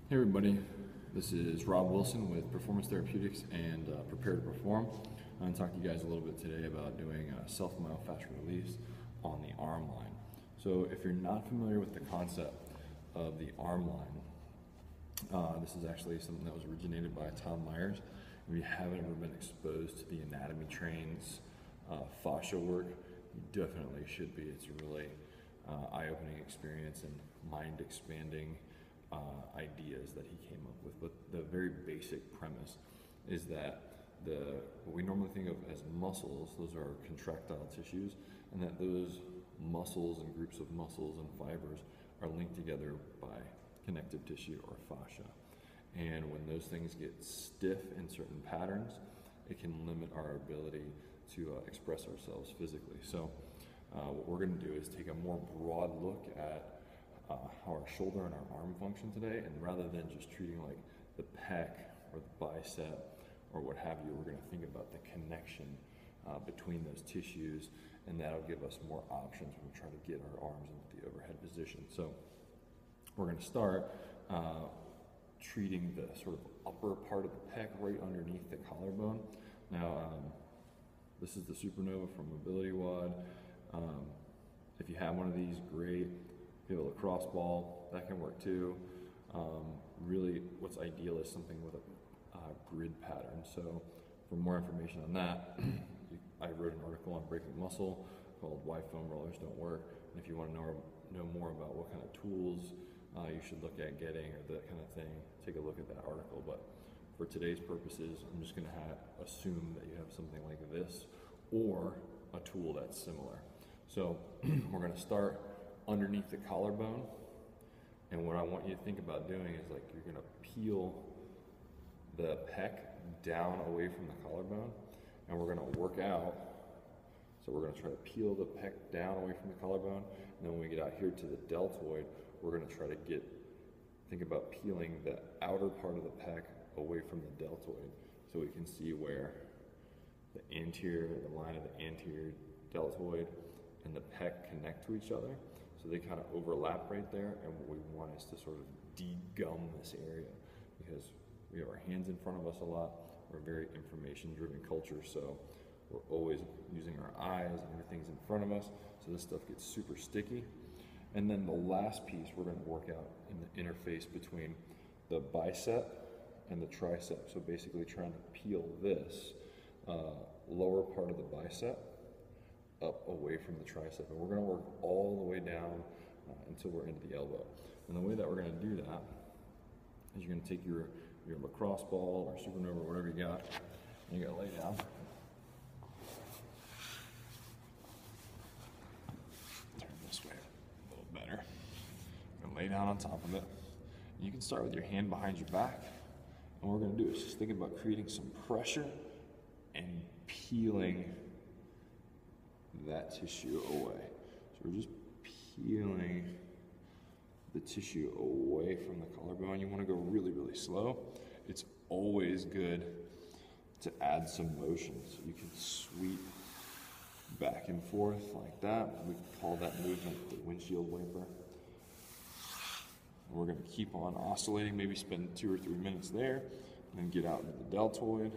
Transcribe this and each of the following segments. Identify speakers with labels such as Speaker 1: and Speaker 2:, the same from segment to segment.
Speaker 1: Hey everybody, this is Rob Wilson with Performance Therapeutics and Prepare to Perform. I'm going to talk to you guys a little bit today about doing self myofascial release on the arm line. So if you're not familiar with the concept of the arm line, this is actually something that was originated by Tom Myers. If you haven't ever been exposed to the anatomy trains, fascia work, you definitely should be. It's a really eye-opening experience and mind-expanding ideas that he came up with. But the very basic premise is that what we normally think of as muscles, those are contractile tissues, and that those muscles and groups of muscles and fibers are linked together by connective tissue or fascia. And when those things get stiff in certain patterns, it can limit our ability to express ourselves physically. So what we're going to do is take a more broad look at how our shoulder and our arm function today, and rather than just treating like the pec or the bicep or what have you, we're going to think about the connection between those tissues, and that'll give us more options when we try to get our arms into the overhead position. So we're going to start treating the sort of upper part of the pec right underneath the collarbone. Now, this is the Supernova from Mobility WOD. If you have one of these, great. If you have a lacrosse ball, that can work too. Really, what's ideal is something with a grid pattern. So for more information on that, I wrote an article on breaking muscle called Why Foam Rollers Don't Work. And if you want to know more about what kind of tools you should look at getting or that kind of thing, take a look at that article. But for today's purposes, I'm just going to assume that you have something like this or a tool that's similar. So we're going to start underneath the collarbone, and what I want you to think about doing is like you're going to peel the pec down away from the collarbone, and we're going to work out. So we're going to try to peel the pec down away from the collarbone, and then when we get out here to the deltoid, we're going to try to think about peeling the outer part of the pec away from the deltoid, so we can see where the line of the anterior deltoid and the pec connect to each other. So they kind of overlap right there, and what we want is to sort of de-gum this area, because we have our hands in front of us a lot. We're a very information-driven culture, so we're always using our eyes and everything's in front of us, so this stuff gets super sticky. And then the last piece we're going to work out in the interface between the bicep and the tricep. So basically trying to peel this lower part of the bicep up away from the tricep, and we're going to work all the way down until we're into the elbow. And the way that we're going to do that is you're going to take your lacrosse ball or Supernova or whatever you got, and you're going to lay down. Turn this way a little better. You're going to lay down on top of it. You can start with your hand behind your back, and what we're going to do is just think about creating some pressure and peeling that tissue away. So we're just peeling the tissue away from the collarbone. You want to go really, really slow. It's always good to add some motion. So you can sweep back and forth like that. We call that movement the windshield wiper. And we're going to keep on oscillating, maybe spend 2 or 3 minutes there, and then get out into the deltoid.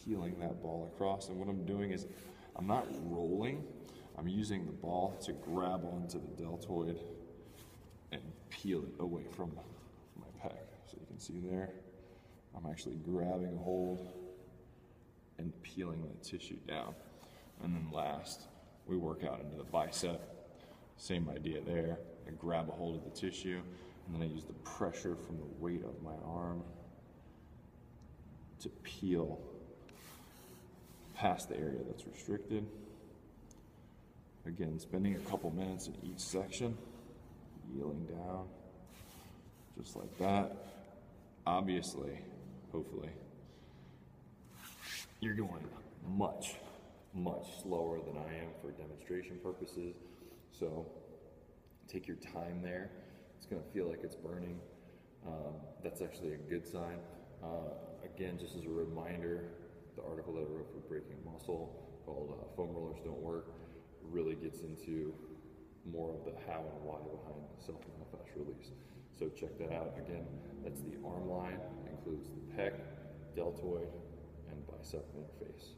Speaker 1: Peeling that ball across, and what I'm doing is I'm not rolling, I'm using the ball to grab onto the deltoid and peel it away from my pec. So you can see there, I'm actually grabbing a hold and peeling the tissue down. And then last, we work out into the bicep. Same idea there. I grab a hold of the tissue, and then I use the pressure from the weight of my arm to peel past the area that's restricted. Again, spending a couple minutes in each section, peeling down, just like that. Obviously, hopefully, you're going much, much slower than I am for demonstration purposes. So take your time there. It's going to feel like it's burning. That's actually a good sign. Again, just as a reminder, the article that I wrote for Breaking Muscle called Foam Rollers Don't Work really gets into more of the how and why behind the self myofascial release. So check that out. Again, that's the arm line, includes the pec, deltoid, and bicep interface.